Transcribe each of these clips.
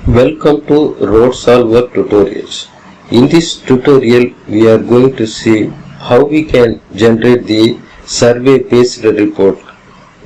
Welcome to Road Solver tutorials. In this tutorial we are going to see how we can generate the survey based report.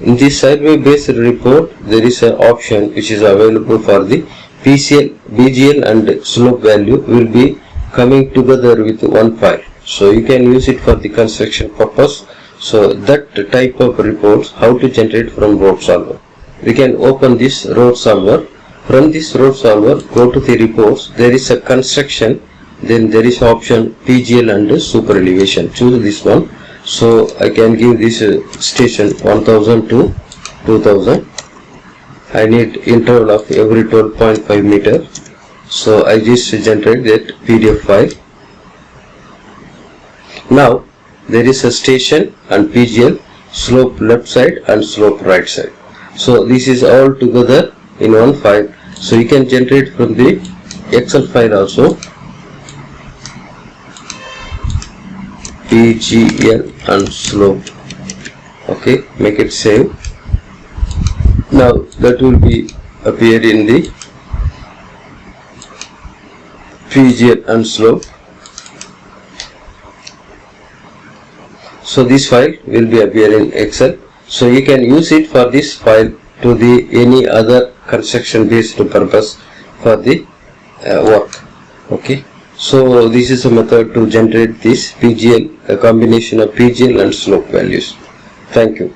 In this survey based report there is an option which is available for the PGL and slope value will be coming together with one file. So you can use it for the construction purpose. So that type of reports how to generate from Road Solver. We can open this Road Solver. From this Road Solver, go to the reports. There is a construction, then there is option PGL and super elevation. Choose this one. So I can give this station 1000 to 2000. I need interval of every 12.5 meter. So I just generate that PDF file. Now there is a station and PGL, slope left side and slope right side. So this is all together in one file. So you can generate from the Excel file also PGL and slope. Okay, make it save. Now that will be appear in the PGL and slope. So this file will be appear in Excel. So you can use it for this file to the any other construction based purpose for the work. Okay, so this is a method to generate this PGL, a combination of PGL and slope values. Thank you.